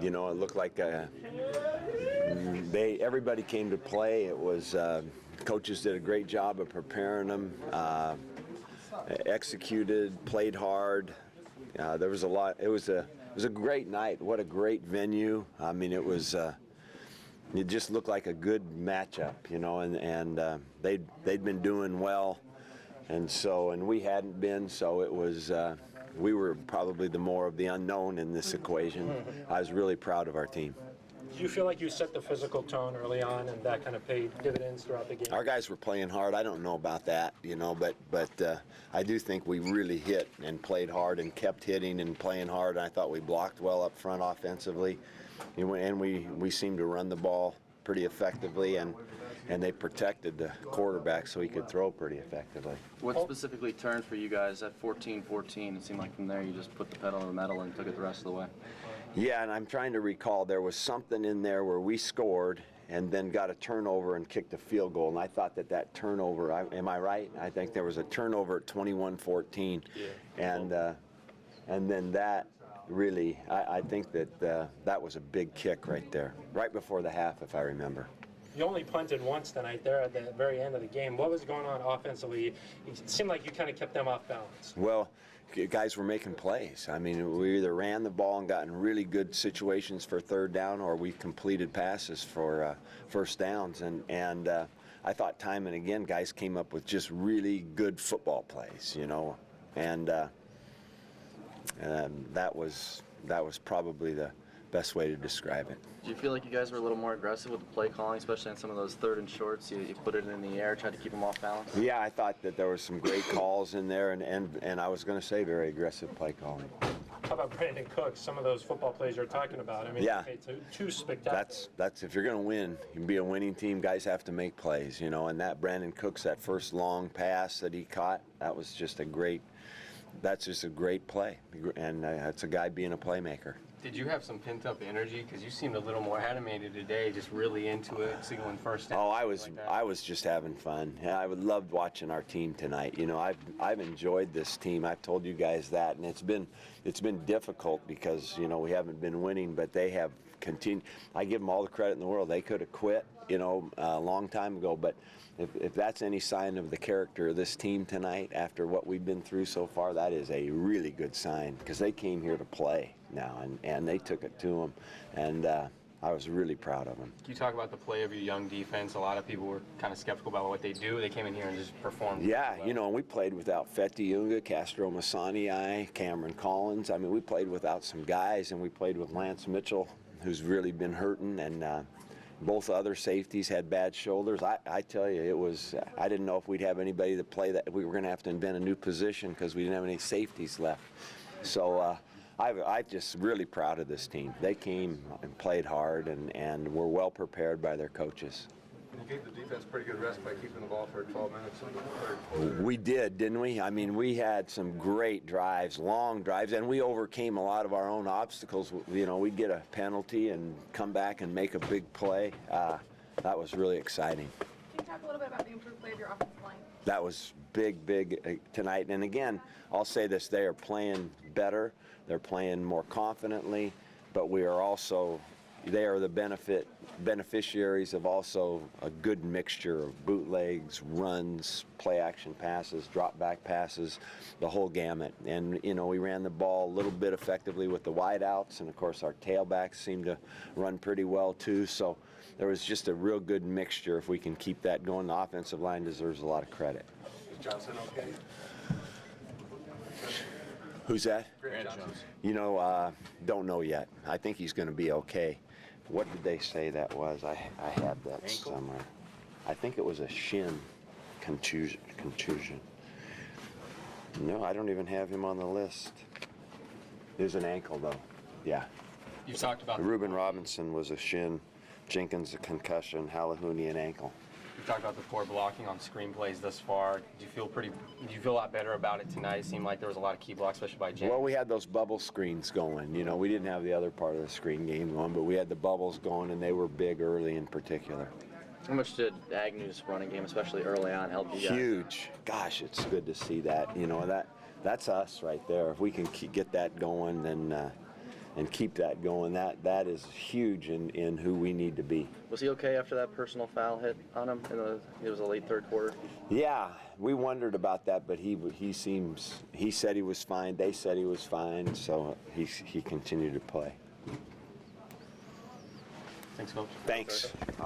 You know, it looked like everybody came to play. It was coaches did a great job of preparing them, executed, played hard. There was a lot. It was a great night. What a great venue. I mean, it was. It just looked like a good matchup, you know, and they'd been doing well, and we hadn't been. So it was. We were probably the more of the unknown in this equation. I was really proud of our team. Do you feel like you set the physical tone early on and that kind of paid dividends throughout the game? Our guys were playing hard. I don't know about that, you know, but I do think we really hit and played hard and kept hitting and playing hard. And I thought we blocked well up front offensively, and we seemed to run the ball pretty effectively, and they protected the quarterback so he could throw pretty effectively. What specifically turned for you guys at 14-14? It seemed like from there you just put the pedal to the metal and took it the rest of the way. Yeah, and I'm trying to recall, there was something in there where we scored and then got a turnover and kicked a field goal, and I thought that turnover, am I right? I think there was a turnover at 21-14, yeah. And then that really, I think that was a big kick right there, right before the half, if I remember. You only punted once tonight there at the very end of the game. What was going on offensively? It seemed like you kind of kept them off balance. Well, guys were making plays. I mean, we either ran the ball and got in really good situations for third down, or we completed passes for first downs. And I thought time and again guys came up with just really good football plays, you know. And that was probably the best way to describe it. Do you feel like you guys were a little more aggressive with the play calling, especially on some of those third and shorts? You put it in the air, tried to keep them off balance? Yeah, I thought that there were some great calls in there, and I was going to say very aggressive play calling. How about Brandon Cooks? Some of those football plays you're talking about. I mean, yeah, two spectacular. That's if you're going to win, you can be a winning team. Guys have to make plays, you know. And that Brandon Cooks, that first long pass that he caught, that was just a great. That's just a great play, and it's a guy being a playmaker. Did you have some pent-up energy? Because you seemed a little more animated today, just really into it, signaling first down. Oh, I was just having fun. Yeah, I loved watching our team tonight. You know, I've enjoyed this team. I've told you guys that, and it's been difficult because, you know, we haven't been winning, but they have continued. I give them all the credit in the world. They could have quit, you know, a long time ago, but if that's any sign of the character of this team tonight after what we've been through so far, that is a really good sign, because they came here to play now, and they took it to them, and I was really proud of them. Can you talk about the play of your young defense? A lot of people were kind of skeptical about what they do. They came in here and just performed. Yeah, well. You know, we played without Feti Unga, Castro Masani, Cameron Collins. I mean, we played without some guys, and we played with Lance Mitchell, who's really been hurting, and both other safeties had bad shoulders. I tell you, it was. I didn't know if we'd have anybody to play that. We were going to have to invent a new position because we didn't have any safeties left. So I'm just really proud of this team. They came and played hard and were well prepared by their coaches. You gave the defense pretty good rest by keeping the ball for 12 minutes in the third quarter. We did, didn't we? I mean, we had some great drives, long drives, and we overcame a lot of our own obstacles. You know, we'd get a penalty and come back and make a big play. That was really exciting. Can you talk a little bit about the improved play of your offensive line? That was big tonight. And again, I'll say this, they are playing better. They're playing more confidently, but we are also, they are the beneficiaries of also a good mixture of bootlegs, runs, play action passes, drop back passes, the whole gamut. And, you know, we ran the ball a little bit effectively with the wideouts, and of course our tailbacks seemed to run pretty well too. So there was just a real good mixture. If we can keep that going, the offensive line deserves a lot of credit. Is Johnson okay? Who's that? Grant Johnson. You know, don't know yet. I think he's going to be okay. What did they say that was? I had that ankle somewhere. I think it was a shin contusion. No, I don't even have him on the list. It was an ankle, though. Yeah. You talked about Reuben Robinson was a shin, Jenkins a concussion, Halahouni an ankle. You talked about the poor blocking on screen plays thus far. Do you feel a lot better about it tonight? It seemed like there was a lot of key blocks, especially by Jenkins. Well, we had those bubble screens going. You know, we didn't have the other part of the screen game going, but we had the bubbles going, and they were big early in particular. How much did Agnew's running game, especially early on, help you guys? Huge. Gosh, it's good to see that. You know, that's us right there. If we can get that going, then and keep that going. That is huge in who we need to be. Was he okay after that personal foul hit on him? It was a late third quarter. Yeah, we wondered about that, but he said he was fine. They said he was fine, so he continued to play. Thanks, Coach. Thanks.